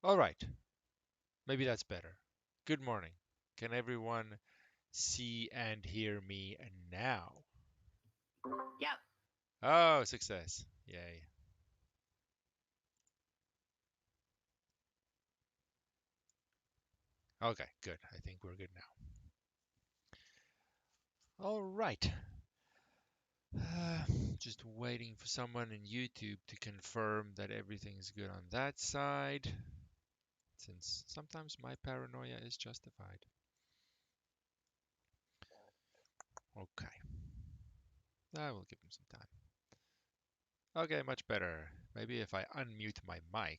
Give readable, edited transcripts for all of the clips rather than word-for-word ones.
All right, maybe that's better. Good morning. Can everyone see and hear me now? Yep. Oh, success. Yay. Okay, good. I think we're good now. All right. Uh, just waiting for someone in YouTube to confirm that everything's good on that side, since sometimes my paranoia is justified. Okay, I will give them some time. Okay, much better. Maybe if I unmute my mic,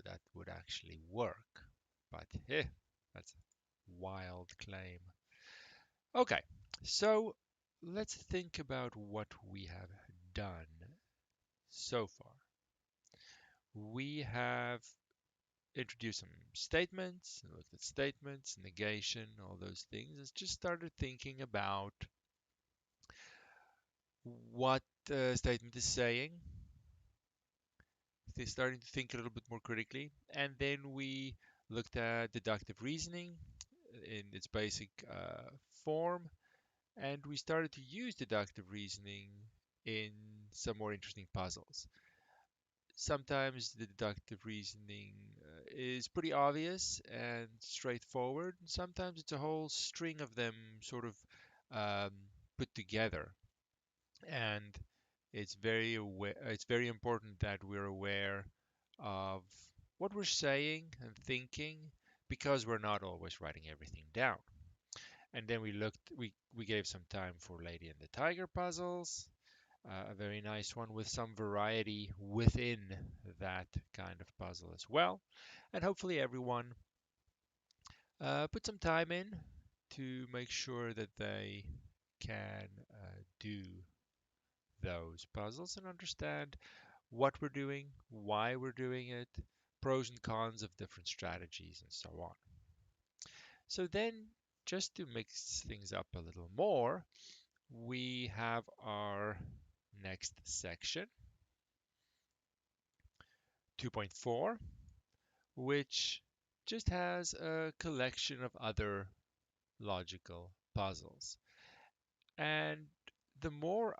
that would actually work. But that's a wild claim. Okay, so let's think about what we have done so far. We have introduced some statements, looked at statements, negation, all those things, and just started thinking about what the statement is saying. They're starting to think a little bit more critically. And then we looked at deductive reasoning in its basic form, and we started to use deductive reasoning in some more interesting puzzles. Sometimes the deductive reasoning is pretty obvious and straightforward, and sometimes it's a whole string of them sort of um, put together. And it's very important that we're aware of what we're saying and thinking because we're not always writing everything down. And then we gave some time for Lady and the Tiger puzzles, a very nice one with some variety within that kind of puzzle as well. And hopefully everyone put some time in to make sure that they can do those puzzles and understand what we're doing, why we're doing it, pros and cons of different strategies, and so on. So then, just to mix things up a little more, we have our next section, 2.4, which just has a collection of other logical puzzles. And the more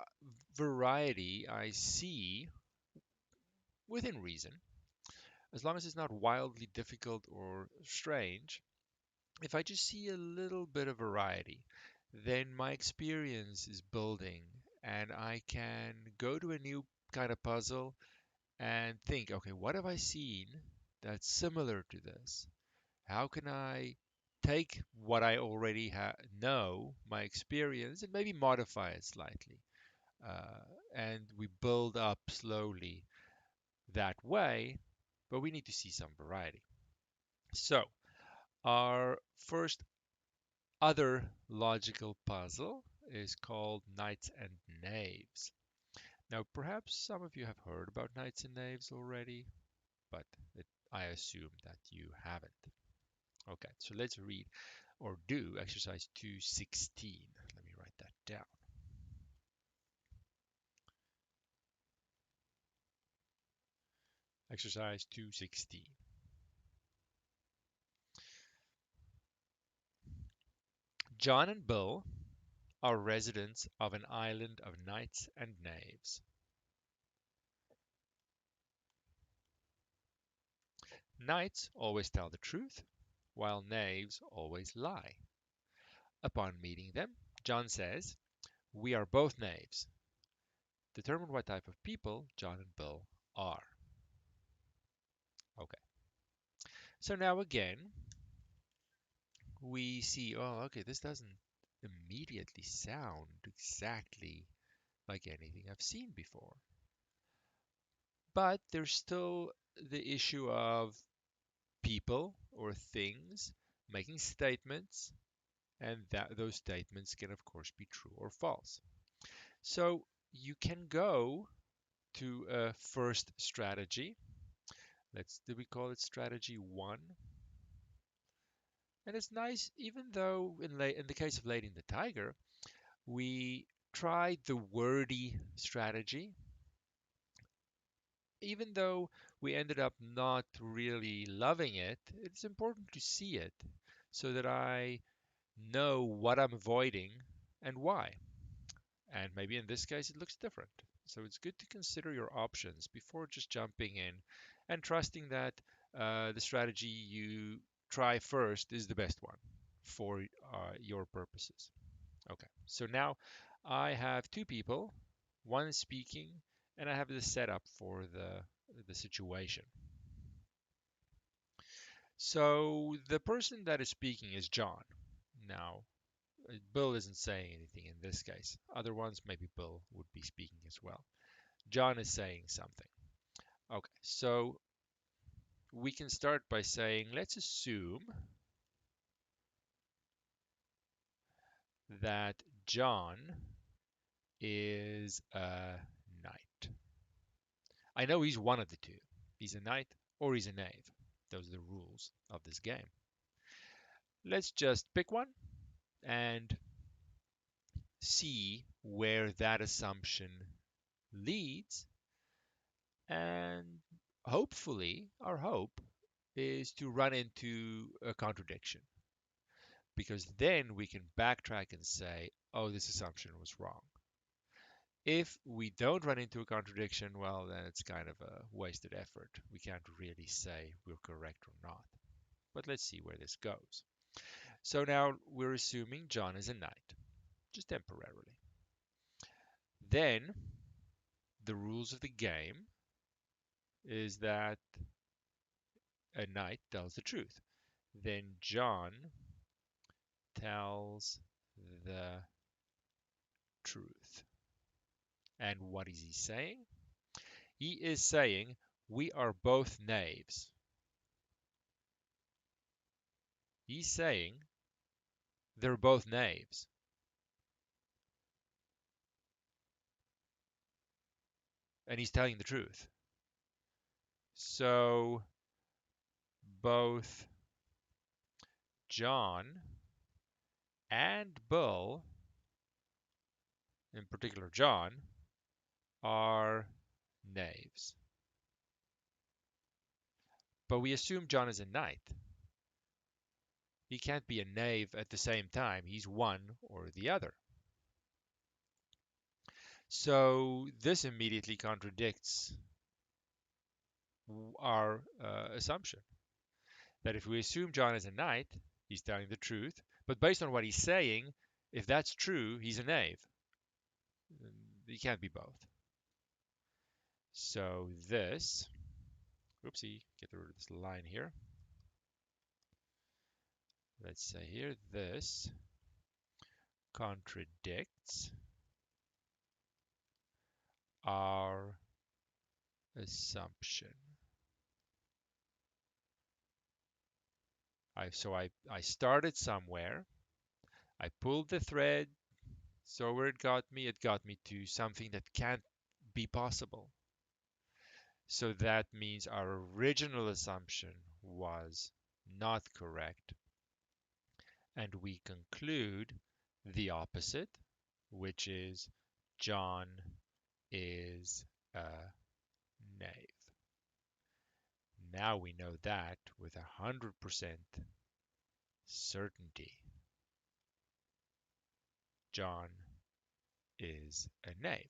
variety I see within reason, as long as it's not wildly difficult or strange, if I just see a little bit of variety, then my experience is building and I can go to a new kind of puzzle and think, okay, what have I seen that's similar to this? How can I take what I already know, my experience, and maybe modify it slightly? Uh, and we build up slowly that way, but we need to see some variety. So, our first other logical puzzle is called Knights and Knaves. Now, perhaps some of you have heard about Knights and Knaves already, but I assume that you haven't. Okay, so let's read or do exercise 216. Let me write that down. Exercise 216. John and Bill are residents of an island of knights and knaves. Knights always tell the truth, while knaves always lie. Upon meeting them, John says, "We are both knaves." Determine what type of people John and Bill are. Okay. So now again, we see, oh, okay, this doesn't immediately sound exactly like anything I've seen before. But there's still the issue of people or things making statements, and that those statements can, of course, be true or false. So you can go to a first strategy. Did we call it strategy one? And it's nice, even though in the case of Lady and the Tiger, we tried the wordy strategy. even though we ended up not really loving it, it's important to see it so that I know what I'm avoiding and why. And maybe in this case, it looks different. So it's good to consider your options before just jumping in and trusting that the strategy you try first is the best one for your purposes. Okay, so now I have two people, one is speaking, and I have the setup for the situation. So the person that is speaking is John. Now, Bill isn't saying anything in this case. Other ones, maybe Bill would be speaking as well. John is saying something. Okay, so we can start by saying, let's assume that John is a knight. I know he's one of the two. He's a knight or he's a knave. Those are the rules of this game. Let's just pick one and see where that assumption leads. And hopefully, our hope is to run into a contradiction because then we can backtrack and say, oh, this assumption was wrong. If we don't run into a contradiction, well, then it's kind of a wasted effort. We can't really say we're correct or not. But let's see where this goes. So now we're assuming John is a knight, just temporarily. Then the rules of the game is that a knight tells the truth. Then John tells the truth. And what is he saying? He is saying we are both knaves. He's saying they're both knaves. And he's telling the truth. So both John and Bill, in particular John, are knaves. But we assume John is a knight. He can't be a knave at the same time. He's one or the other. So this immediately contradicts our assumption that if we assume John is a knight, he's telling the truth. But based on what he's saying, if that's true, he's a knave. He can't be both. So this, oopsie, get rid of this line here. Let's say here, this contradicts our assumption. I started somewhere. I pulled the thread. So where it got me to something that can't be possible. So that means our original assumption was not correct. And we conclude the opposite, which is John is a knave. Now we know that with 100% certainty. John is a knave.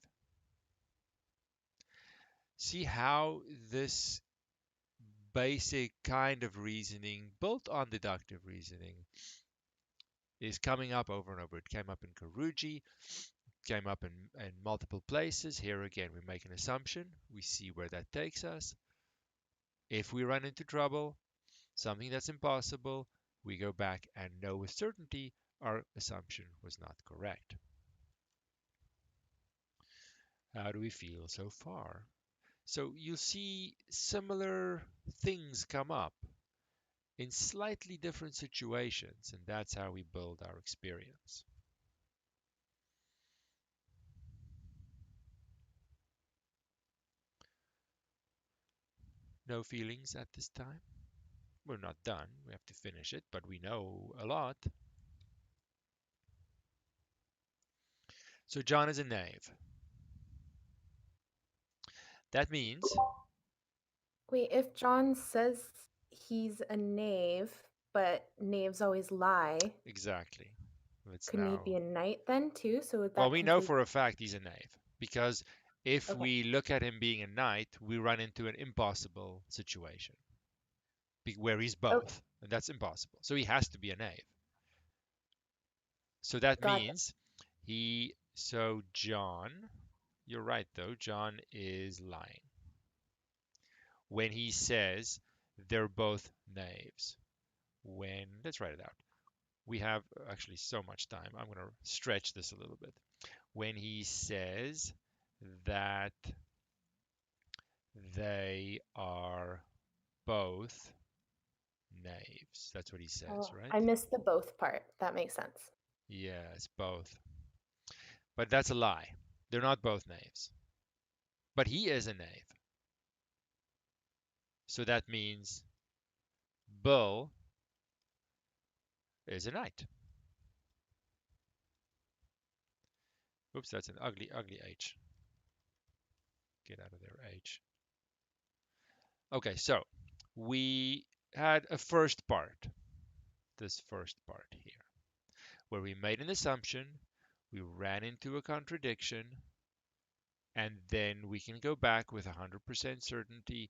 See how this basic kind of reasoning, built on deductive reasoning, is coming up over and over. It came up in Karuji, came up in multiple places. Here again, we make an assumption. We see where that takes us. If we run into trouble, something that's impossible, we go back and know with certainty our assumption was not correct. How do we feel so far? So you'll see similar things come up in slightly different situations, and that's how we build our experience. No feelings at this time? We're not done. We have to finish it, but we know a lot. So John is a knave. That means Wait, if John says he's a knave, but knaves always lie, Exactly. Let's couldn't he now. be a knight then too? So would Well, that we know complete? for a fact he's a knave because if Okay. we look at him being a knight, we run into an impossible situation where he's Okay. both, and that's impossible. So he has to be a knave. So that Got it. means so John, you're right though, John is lying when he says they're both knaves. Let's write it out. We have actually so much time. I'm going to stretch this a little bit. When he says that they are both knaves. That's what he says, Oh, right? I missed the both part. That makes sense. Yes, both. But that's a lie. They're not both knaves. But he is a knave. So that means Bill is a knight. Oops, that's an ugly, ugly H. Get out of there, H. Okay, so we had a first part, this first part here, where we made an assumption, we ran into a contradiction, and then we can go back with 100% certainty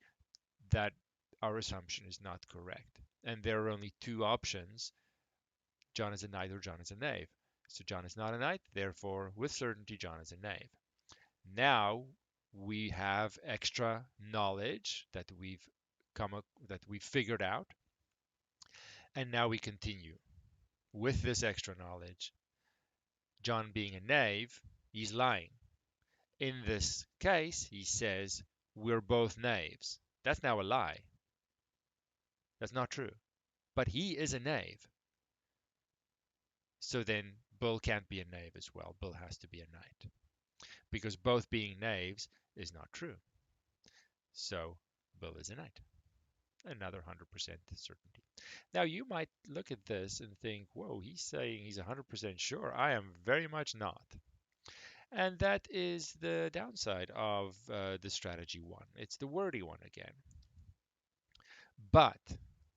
that our assumption is not correct. And there are only two options: John is a knight or John is a knave. So John is not a knight, therefore, with certainty, John is a knave. Now we have extra knowledge that we've figured out, and now we continue with this extra knowledge. John being a knave, he's lying. In this case, he says we're both knaves. That's now a lie. That's not true. But he is a knave. So then Bill can't be a knave as well. Bill has to be a knight. Because both being knaves is not true. So Bill is a knight. Another 100% certainty. Now you might look at this and think, whoa, he's saying he's 100% sure. I am very much not. And that is the downside of the strategy one. It's the wordy one again. But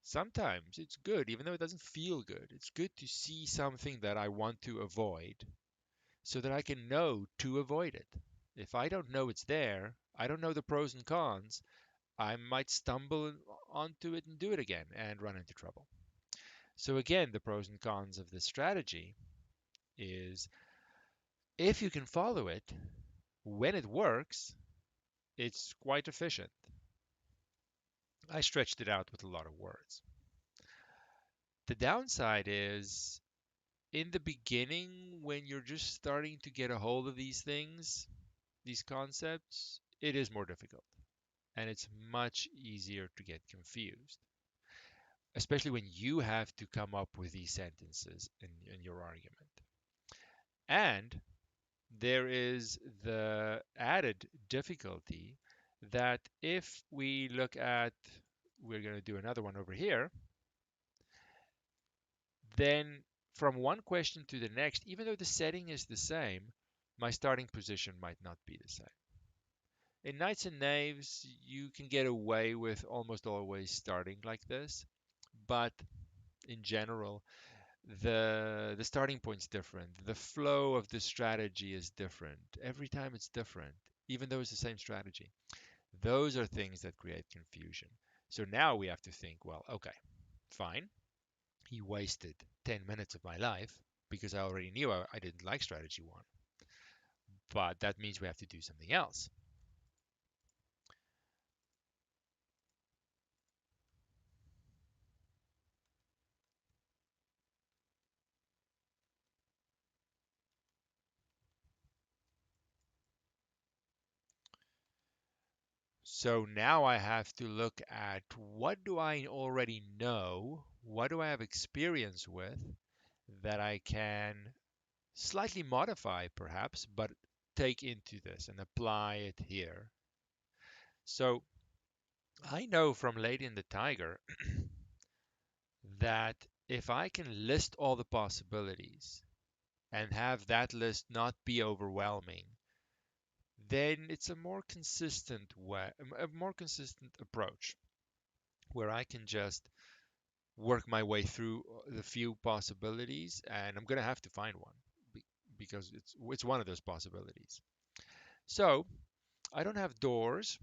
sometimes it's good, even though it doesn't feel good. It's good to see something that I want to avoid so that I can know to avoid it. If I don't know it's there, I don't know the pros and cons, I might stumble onto it and do it again and run into trouble. So, again, the pros and cons of this strategy is if you can follow it, when it works, it's quite efficient. I stretched it out with a lot of words. The downside is in the beginning, when you're just starting to get a hold of these things, these concepts, it is more difficult and it's much easier to get confused, especially when you have to come up with these sentences in your argument. And there is the added difficulty that if we look at, we're going to do another one over here, then from one question to the next, even though the setting is the same, my starting position might not be the same. In Knights and Knaves, you can get away with almost always starting like this, but in general, the starting point's different. The flow of the strategy is different. Every time it's different, even though it's the same strategy. Those are things that create confusion. So now we have to think, well, okay, fine. He wasted 10 minutes of my life because I already knew I didn't like strategy one. But that means we have to do something else. So now I have to look at what do I already know? What do I have experience with that I can slightly modify perhaps, but take into this and apply it here. So I know from Lady and the Tiger that if I can list all the possibilities and have that list not be overwhelming, then it's a more consistent way, a more consistent approach where I can just work my way through the few possibilities, and I'm gonna have to find one because it's one of those possibilities. So I don't have doors,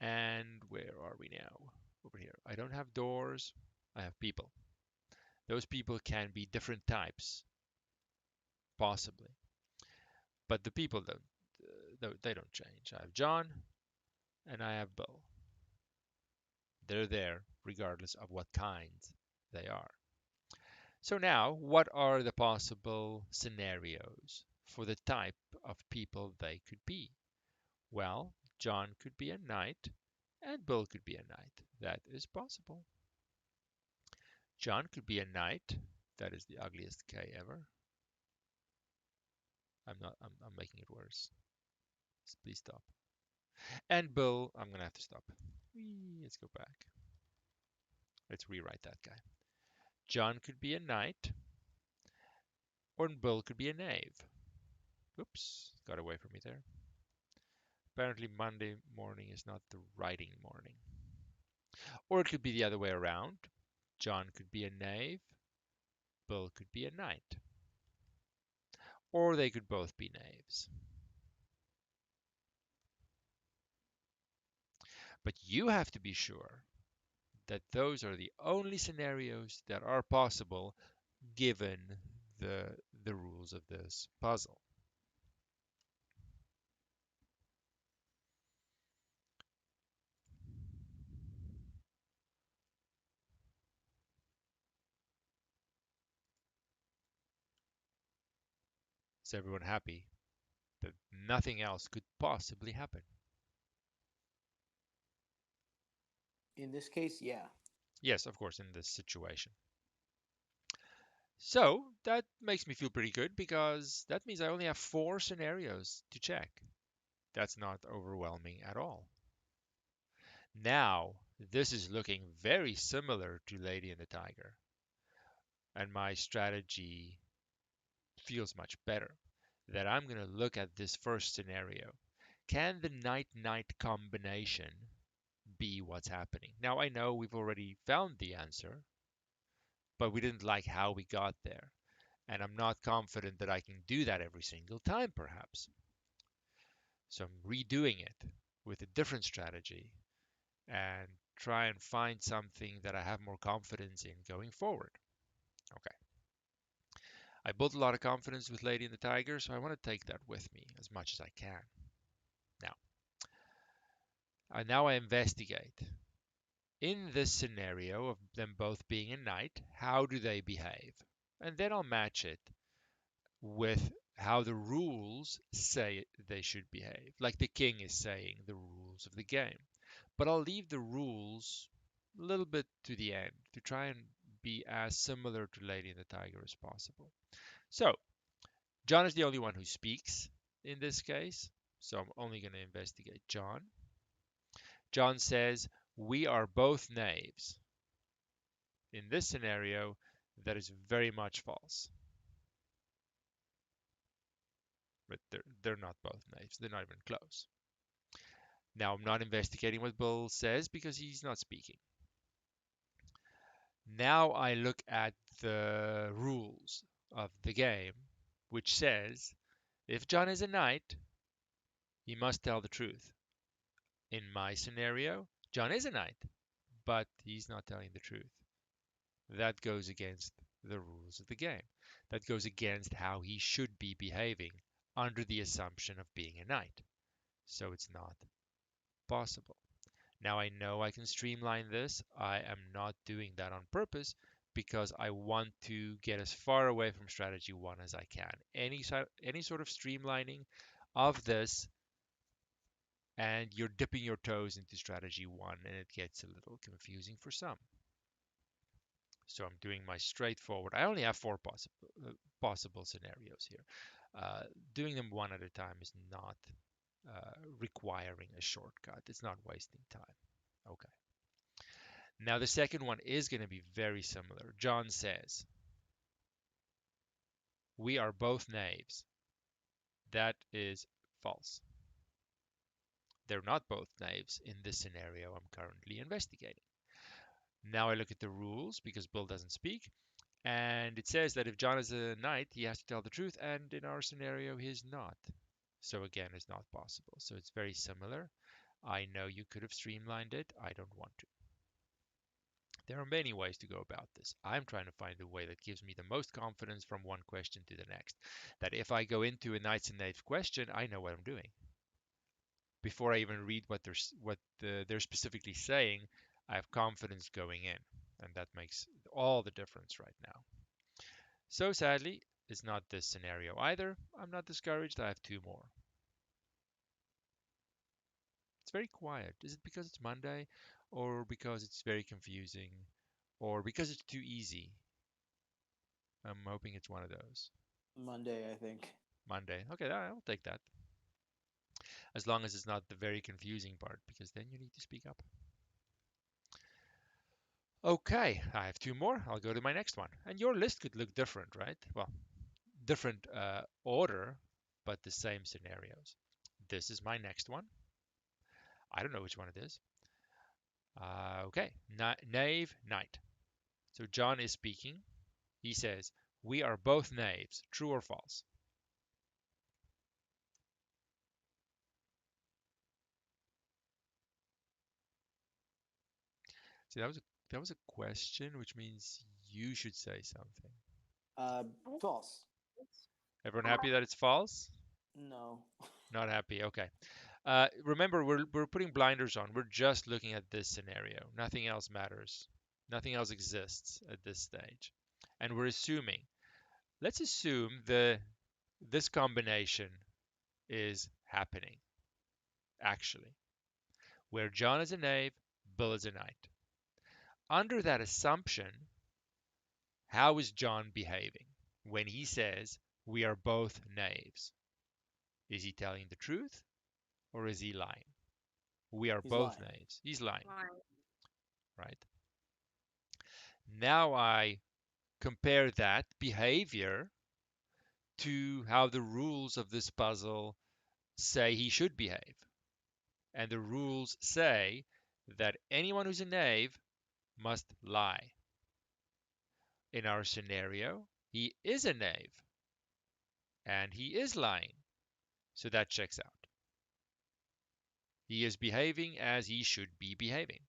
and where are we now? Over here. I don't have doors. I have people. Those people can be different types, possibly, but the people they don't change. I have John and I have Bill. They're there regardless of what kind they are. So now, what are the possible scenarios for the type of people they could be? Well, John could be a knight and Bill could be a knight. That is possible. John could be a knight. That is the ugliest K ever. I'm not. I'm making it worse. Please stop. And Bill, I'm gonna have to stop. Let's go back. Let's rewrite that guy. John could be a knight, or Bill could be a knave. Oops, got away from me there. Apparently Monday morning is not the writing morning. Or it could be the other way around. John could be a knave, Bill could be a knight. Or they could both be knaves. But you have to be sure that those are the only scenarios that are possible given the rules of this puzzle. Is everyone happy that nothing else could possibly happen? In this case, yeah. Yes, of course, in this situation. So that makes me feel pretty good because that means I only have 4 scenarios to check. That's not overwhelming at all. Now, this is looking very similar to Lady and the Tiger, and my strategy feels much better. That I'm going to look at this first scenario. Can the knight-knight combination be what's happening? Now, I know we've already found the answer, but we didn't like how we got there. And I'm not confident that I can do that every single time, perhaps. So I'm redoing it with a different strategy and try and find something that I have more confidence in going forward. Okay. I built a lot of confidence with Lady and the Tiger, so I want to take that with me as much as I can. Now, now I investigate. In this scenario of them both being a knight, how do they behave? And then I'll match it with how the rules say they should behave, like the king is saying the rules of the game. But I'll leave the rules a little bit to the end to try and be as similar to Lady and the Tiger as possible. So, John is the only one who speaks in this case, so I'm only going to investigate John. John says, "We are both knaves." In this scenario, that is very much false. But they're not both knaves, they're not even close. Now, I'm not investigating what Bill says because he's not speaking. Now I look at the rules of the game, which says if John is a knight, he must tell the truth. In my scenario, John is a knight, but he's not telling the truth. That goes against the rules of the game. That goes against how he should be behaving under the assumption of being a knight. So it's not possible. Now I know I can streamline this. I am not doing that on purpose because I want to get as far away from strategy 1 as I can. Any sort of streamlining of this and you're dipping your toes into strategy 1 and it gets a little confusing for some. So I'm doing my straightforward. I only have 4 possible scenarios here. Doing them one at a time is not requiring a shortcut. It's not wasting time. Okay. Now the second one is going to be very similar. John says, "We are both knaves." That is false. They're not both knaves in this scenario I'm currently investigating. Now I look at the rules because Bill doesn't speak, and it says that if John is a knight, he has to tell the truth, and in our scenario, he is not. So again, it's not possible. So it's very similar. I know you could have streamlined it. I don't want to. There are many ways to go about this. I'm trying to find a way that gives me the most confidence from one question to the next. That if I go into a knights and knaves question, I know what I'm doing. Before I even read they're specifically saying, I have confidence going in, and that makes all the difference right now. So sadly, it's not this scenario either. I'm not discouraged. I have two more. It's very quiet. Is it because it's Monday, or because it's very confusing, or because it's too easy? I'm hoping it's one of those. Monday, I think. Monday. Okay, I'll take that. As long as it's not the very confusing part, because then you need to speak up. Okay, I have two more. I'll go to my next one. And your list could look different, right? Well, different order, but the same scenarios. This is my next one. I don't know which one it is. Okay, knave, knight. So John is speaking. He says, we are both knaves, true or false? See, that was a question, which means you should say something. False. Everyone happy that it's false? No. Not happy. Okay. Remember, we're putting blinders on. We're just looking at this scenario. Nothing else matters. Nothing else exists at this stage. And we're assuming. Let's assume this combination is happening, actually, where John is a knave, Bill is a knight. Under that assumption, how is John behaving when he says, we are both knaves? Is he telling the truth or is he lying? We are He's both lying. knaves. He's lying, right? Now I compare that behavior to how the rules of this puzzle say he should behave. And the rules say that anyone who's a knave must lie. In our scenario, he is a knave and he is lying. So that checks out. He is behaving as he should be behaving.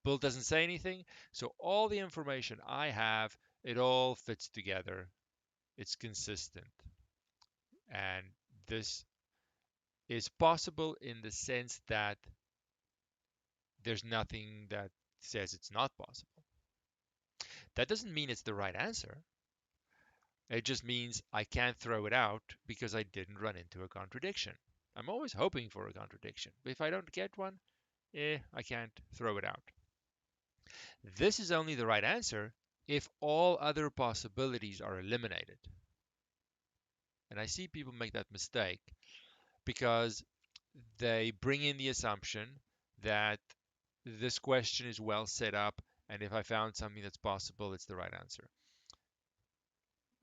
Bill doesn't say anything, so all the information I have, it all fits together. It's consistent. And this is possible in the sense that there's nothing that says it's not possible. That doesn't mean it's the right answer. It just means I can't throw it out because I didn't run into a contradiction. I'm always hoping for a contradiction, but if I don't get one, I can't throw it out. This is only the right answer if all other possibilities are eliminated. And I see people make that mistake because they bring in the assumption that this question is well set up, and if I found something that's possible, it's the right answer.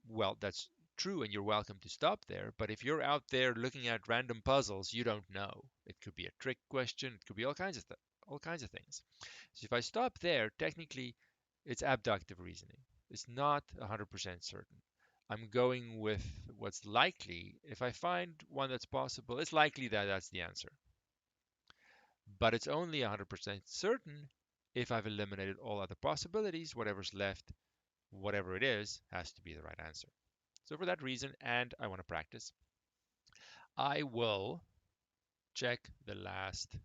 Well, that's true, and you're welcome to stop there. But if you're out there looking at random puzzles, you don't know. It could be a trick question. It could be all kinds of things. So if I stop there, technically, it's abductive reasoning. It's not 100% certain. I'm going with what's likely. If I find one that's possible, it's likely that that's the answer. But it's only 100% certain if I've eliminated all other possibilities. Whatever's left, whatever it is, has to be the right answer. So for that reason, and I want to practice, I will check the last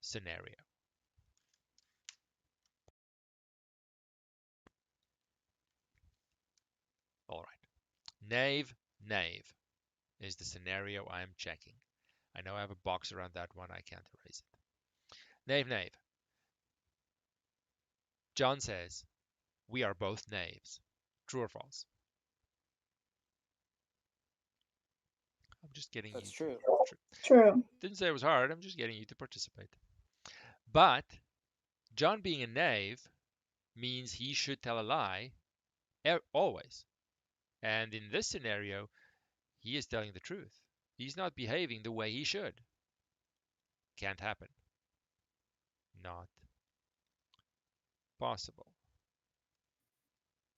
scenario. All right. Knave, knave is the scenario I'm checking. I know I have a box around that one. I can't erase it. Knave, knave. John says, we are both knaves. True or false? I'm just getting That's you true. to. True. Didn't say it was hard. I'm just getting you to participate. But John being a knave means he should tell a lie always. And in this scenario, he is telling the truth. He's not behaving the way he should. Can't happen. Not possible.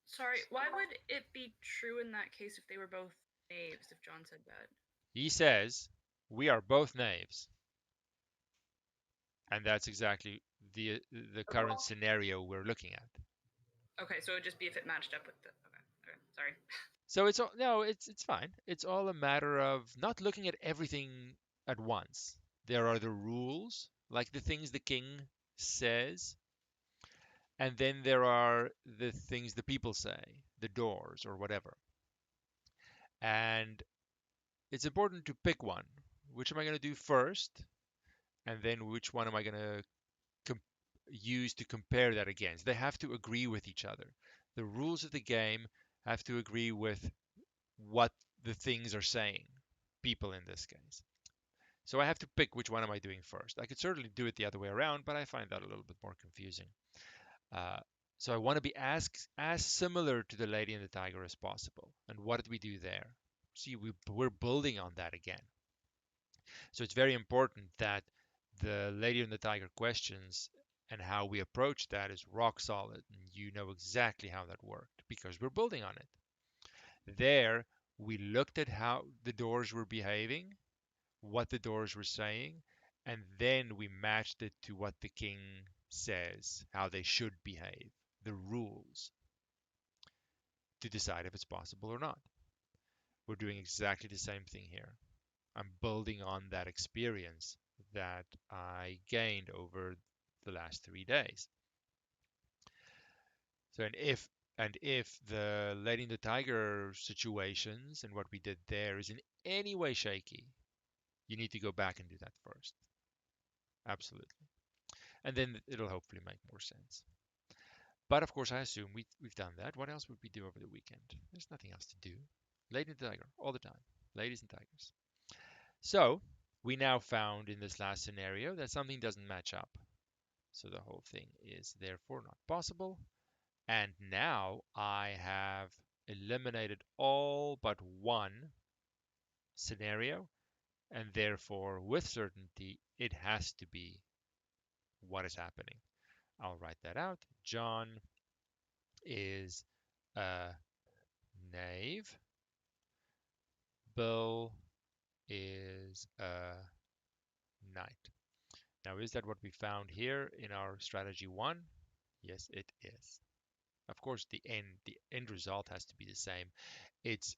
Sorry, why would it be true in that case if they were both knaves, if John said that? He says, we are both knaves. And that's exactly the current scenario we're looking at. Okay, so it would just be if it matched up with the. Okay, sorry. So it's all, no, it's fine. It's all a matter of not looking at everything at once. There are the rules, like the things the king says, and then there are the things the people say, the doors or whatever. And it's important to pick one. Which am I going to do first? And then which one am I going to use to compare that against? They have to agree with each other. The rules of the game have to agree with what the things are saying, people in this case. So I have to pick which one am I doing first. I could certainly do it the other way around, but I find that a little bit more confusing. Uh, so I want to be as similar to the Lady and the Tiger as possible. And what did we do there? See, we're building on that again. So it's very important that the Lady and the Tiger questions and how we approach that is rock solid. And you know exactly how that worked because we're building on it. There, we looked at how the doors were behaving, what the doors were saying, and then we matched it to what the king says, how they should behave, the rules, to decide if it's possible or not. We're doing exactly the same thing here. I'm building on that experience that I gained over the last 3 days. So, and if the Lady and the Tiger situations and what we did there is in any way shaky, you need to go back and do that first. Absolutely. And then it'll hopefully make more sense. But of course, I assume we've done that. What else would we do over the weekend? There's nothing else to do. Lady and the Tiger, all the time. Ladies and tigers. So, we now found in this last scenario that something doesn't match up. So the whole thing is therefore not possible. And now I have eliminated all but one scenario, and therefore, with certainty, it has to be what is happening. I'll write that out. John is a knave. Bill is a knight. Now, is that what we found here in our strategy one? Yes, it is. Of course, the end result has to be the same. It's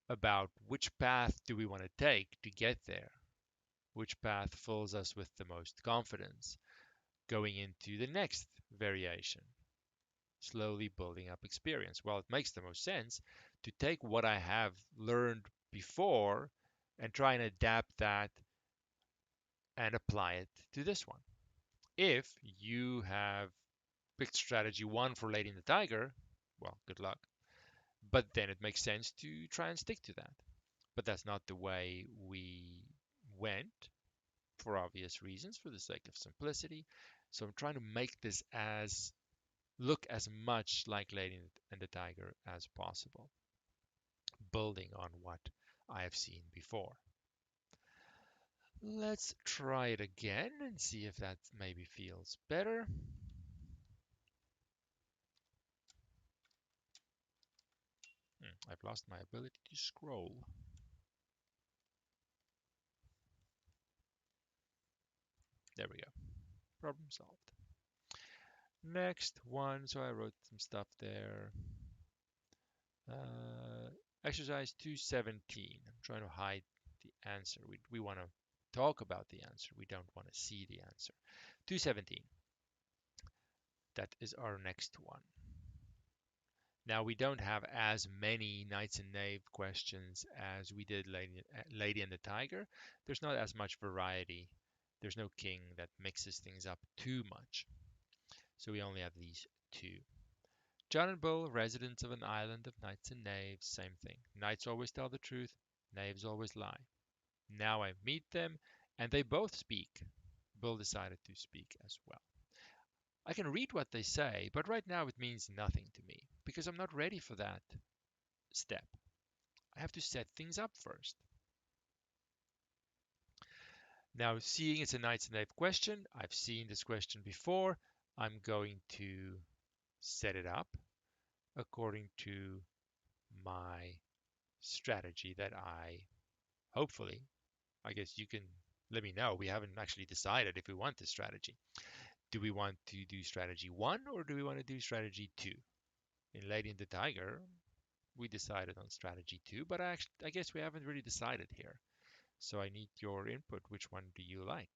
about which path do we want to take to get there? Which path fills us with the most confidence going into the next variation? Slowly building up experience. Well, it makes the most sense to take what I have learned before and try and adapt that and apply it to this one. If you have picked strategy one for Lady and the Tiger, well, good luck. But then it makes sense to try and stick to that. But that's not the way we went for obvious reasons, for the sake of simplicity. So I'm trying to make this as look as much like Lady and the Tiger as possible, building on what I have seen before. Let's try it again and see if that maybe feels better. I've lost my ability to scroll. There we go. Problem solved. Next one. So I wrote some stuff there. Exercise 217. I'm trying to hide the answer. We want to talk about the answer. We don't want to see the answer. 217. That is our next one. Now we don't have as many knights and knave questions as we did Lady and the Tiger. There's not as much variety. There's no king that mixes things up too much. So we only have these two. John and Bill, residents of an island of knights and knaves, same thing. Knights always tell the truth, knaves always lie. Now I meet them, and they both speak. Bill decided to speak as well. I can read what they say, but right now it means nothing to me, because I'm not ready for that step. I have to set things up first. Now, seeing it's a knights and knave question, I've seen this question before. I'm going to set it up according to my strategy that hopefully, I guess you can let me know. We haven't actually decided if we want this strategy. Do we want to do strategy 1 or do we want to do strategy 2? In Lady and the Tiger, we decided on strategy 2, but I guess we haven't really decided here. So I need your input. Which one do you like?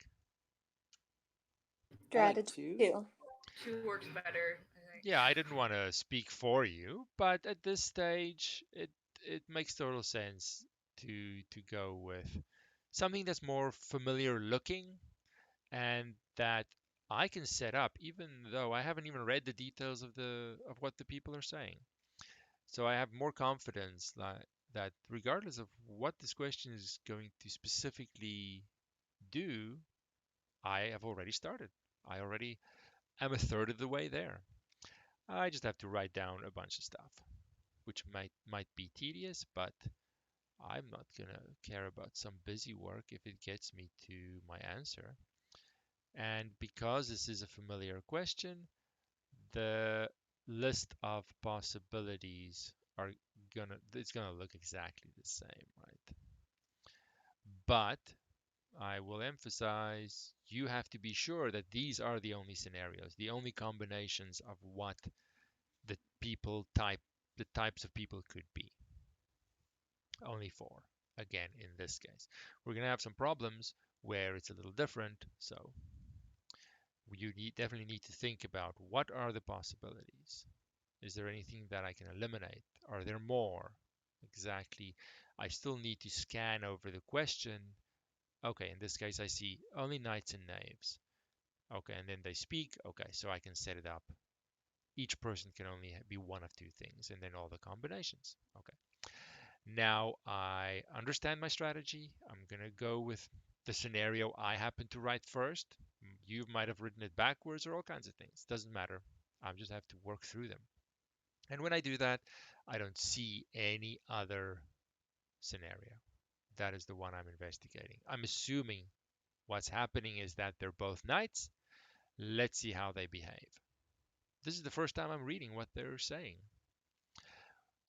I like Strategy 2. 2. 2 works better, I think. Yeah, I didn't want to speak for you, but at this stage, it makes total sense to go with something that's more familiar looking and that I can set up, even though I haven't even read the details of what the people are saying. So I have more confidence that regardless of what this question is going to specifically do, I have already started. I already am a third of the way there. I just have to write down a bunch of stuff, which might be tedious, but I'm not gonna care about some busy work if it gets me to my answer. And because this is a familiar question, the list of possibilities are it's gonna look exactly the same, right? But I will emphasize you have to be sure that these are the only scenarios, the only combinations of what the people type the types of people could be. Only four. Again, in this case. We're gonna have some problems where it's a little different, so definitely need to think about what are the possibilities. Is there anything that I can eliminate? Are there more? Exactly. I still need to scan over the question. Okay, in this case, I see only knights and knaves. Okay, and then they speak. Okay, so I can set it up. Each person can only be one of two things, and then all the combinations. Okay. Now I understand my strategy. I'm going to go with the scenario I happen to write first. You might have written it backwards or all kinds of things. Doesn't matter. I just have to work through them. And when I do that, I don't see any other scenario. That is the one I'm investigating. I'm assuming what's happening is that they're both knights. Let's see how they behave. This is the first time I'm reading what they're saying.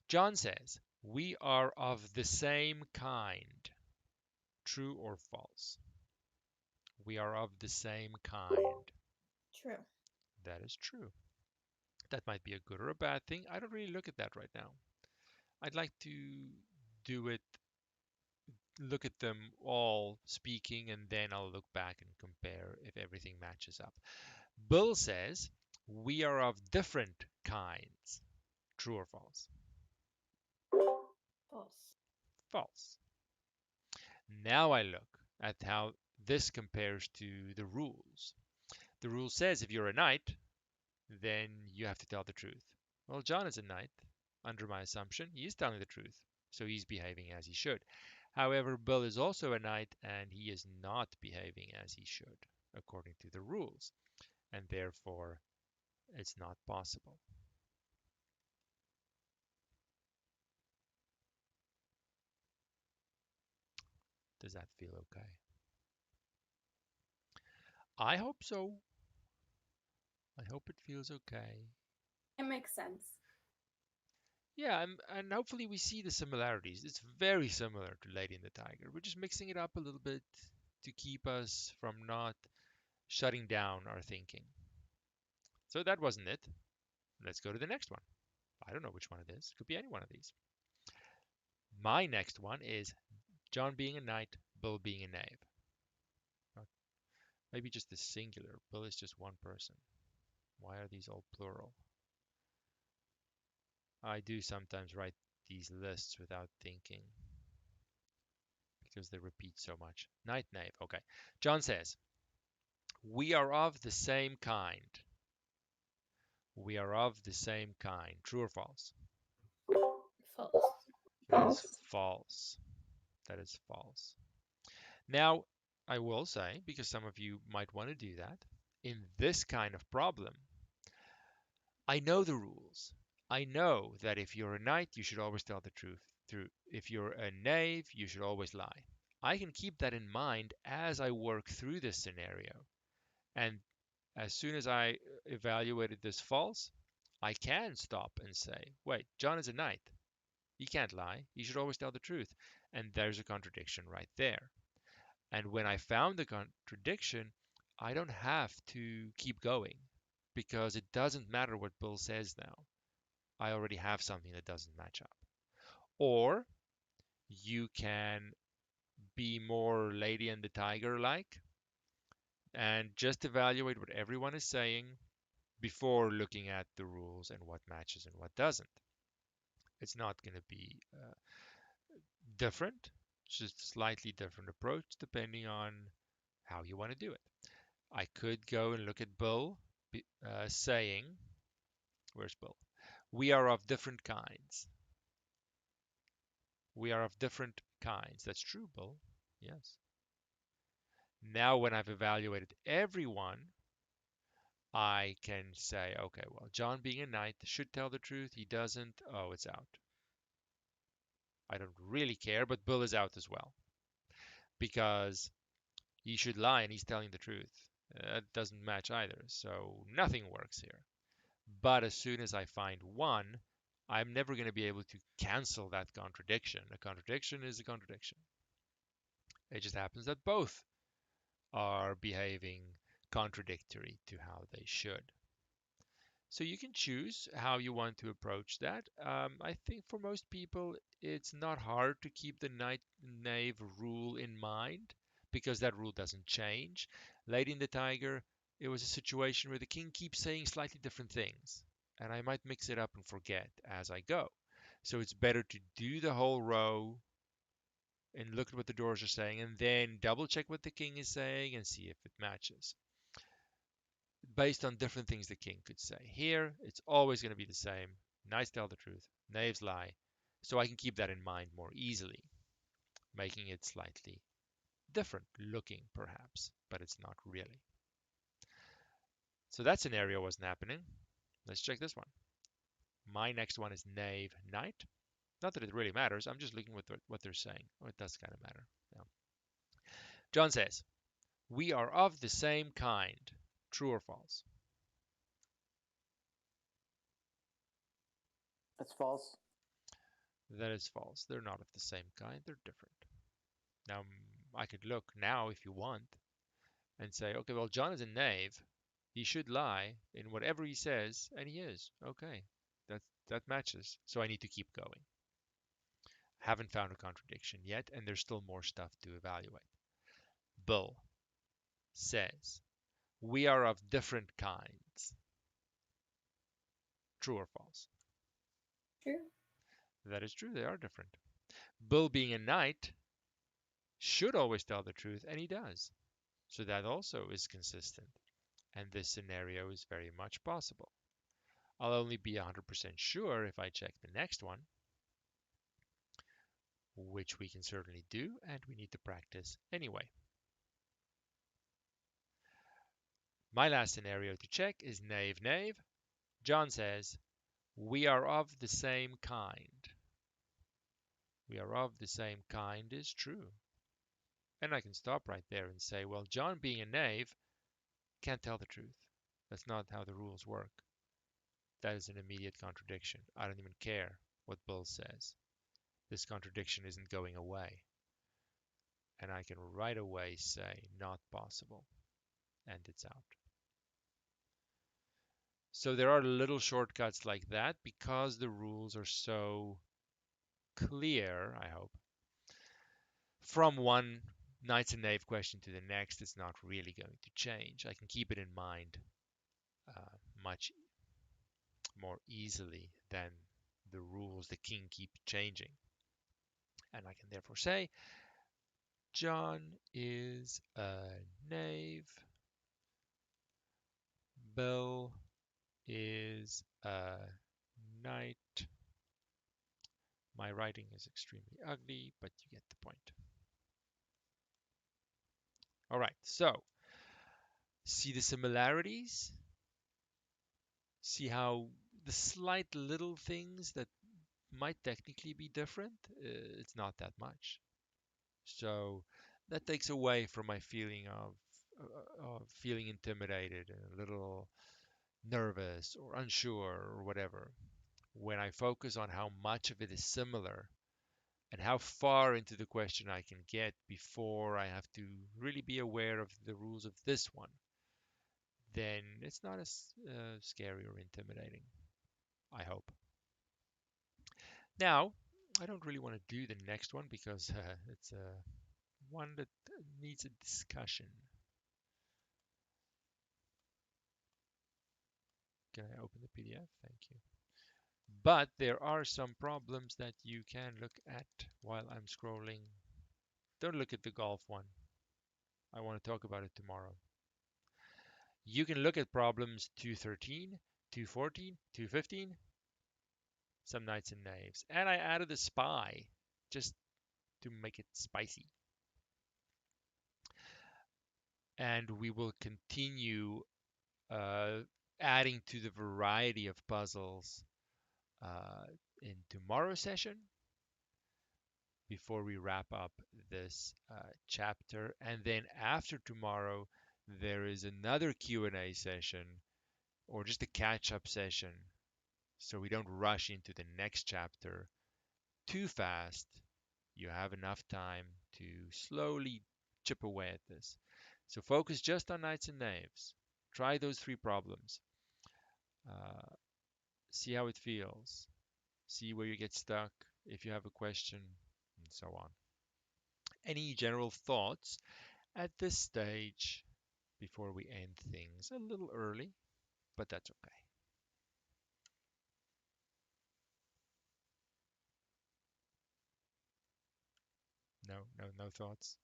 John says, "We are of the same kind." True or false? We are of the same kind. True. That is true. That might be a good or a bad thing. I don't really look at that right now. I'd like to do it, look at them all speaking, and then I'll look back and compare if everything matches up. Bill says, "We are of different kinds." True or false? False. False. Now I look at how this compares to the rules. The rule says if you're a knight, then you have to tell the truth. Well, John is a knight. Under my assumption, he is telling the truth, so he's behaving as he should. However, Bill is also a knight, and he is not behaving as he should, according to the rules, and therefore it's not possible. Does that feel okay? I hope so. I hope it feels okay. It makes sense. Yeah, and hopefully we see the similarities. It's very similar to Lady and the Tiger. We're just mixing it up a little bit to keep us from not shutting down our thinking. So that wasn't it. Let's go to the next one. I don't know which one it is. It could be any one of these. My next one is John being a knight, Bill being a knave. Maybe just the singular. Bill is just one person. Why are these all plural? I do sometimes write these lists without thinking because they repeat so much. Knight, knave. Okay. John says, "We are of the same kind." We are of the same kind. True or false? False. That is false. That is false. Now, I will say, because some of you might want to do that, in this kind of problem, I know the rules. I know that if you're a knight, you should always tell the truth. If you're a knave, you should always lie. I can keep that in mind as I work through this scenario. And as soon as I evaluated this false, I can stop and say, wait, John is a knight. He can't lie. He should always tell the truth. And there's a contradiction right there. And when I found the contradiction, I don't have to keep going because it doesn't matter what Bill says now. I already have something that doesn't match up. Or you can be more Lady and the Tiger like and just evaluate what everyone is saying before looking at the rules and what matches and what doesn't. It's not going to be different, it's just a slightly different approach depending on how you want to do it. I could go and look at Bill saying, where's Bill? We are of different kinds. We are of different kinds. That's true, Bill. Yes. Now, when I've evaluated everyone, I can say, okay, well, John being a knight should tell the truth. He doesn't. Oh, it's out. I don't really care, but Bill is out as well because he should lie and he's telling the truth. That doesn't match either. So nothing works here. But as soon as I find one, I'm never going to be able to cancel that contradiction. A contradiction is a contradiction. It just happens that both are behaving contradictory to how they should. So you can choose how you want to approach that. I think for most people, it's not hard to keep the knight knave rule in mind because that rule doesn't change. Lady in the Tiger, it was a situation where the king keeps saying slightly different things, and I might mix it up and forget as I go. So it's better to do the whole row and look at what the doors are saying, and then double check what the king is saying and see if it matches based on different things the king could say. Here, it's always going to be the same. Knights tell the truth, knaves lie. So I can keep that in mind more easily, making it slightly different looking, perhaps, but it's not really. So that scenario wasn't happening. Let's check this one. My next one is knave knight. Not that it really matters. I'm just looking at what they're saying. Oh, it does kind of matter. Yeah. John says, we are of the same kind. True or false? That's false. That is false. They're not of the same kind. They're different. Now, I could look now if you want and say, okay, well, John is a knave. He should lie in whatever he says, and he is. Okay, that matches. So I need to keep going. Haven't found a contradiction yet, and there's still more stuff to evaluate. Bill says, we are of different kinds. True or false? True. That is true. They are different. Bill, being a knight, should always tell the truth, and he does. So that also is consistent. And this scenario is very much possible. I'll only be 100% sure if I check the next one, which we can certainly do, and we need to practice anyway. My last scenario to check is knave knave. John says, we are of the same kind. We are of the same kind is true. And I can stop right there and say, well, John being a knave can't tell the truth. That's not how the rules work. That is an immediate contradiction. I don't even care what Bill says. This contradiction isn't going away. And I can right away say, not possible, and it's out. So there are little shortcuts like that because the rules are so clear, I hope. From one knights and knave question to the next, it's not really going to change. I can keep it in mind much more easily than the rules the king keeps changing. And I can therefore say, John is a knave. Bill is a knight. My writing is extremely ugly, but you get the point. All right, so see the similarities? See how the slight little things that might technically be different, it's not that much. So that takes away from my feeling of feeling intimidated and a little nervous or unsure or whatever. When I focus on how much of it is similar and how far into the question I can get before I have to really be aware of the rules of this one, then it's not as scary or intimidating, I hope. Now, I don't really want to do the next one because it's one that needs a discussion. Can I open the PDF? Thank you. But there are some problems that you can look at while I'm scrolling. Don't look at the golf one. I want to talk about it tomorrow. You can look at problems 213, 214, 215, some knights and knaves. And I added a spy just to make it spicy. And we will continue uh, adding to the variety of puzzles uh, in tomorrow's session before we wrap up this chapter. And then after tomorrow, there is another Q&A session or just a catch-up session so we don't rush into the next chapter too fast. You have enough time to slowly chip away at this. So focus just on knights and knaves. Try those three problems. Uh, See how it feels. See where you get stuck, if you have a question, and so on. Any general thoughts at this stage before we end things a little early, but that's okay. No thoughts.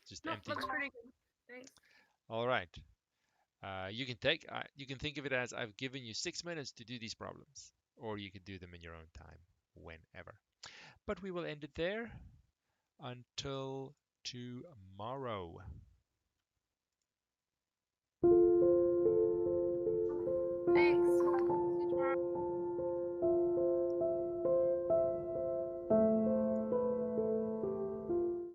Just Nope, empty. looks pretty good. Thanks. All right. You can think of it as I've given you 6 minutes to do these problems, or you can do them in your own time, whenever. But we will end it there until tomorrow.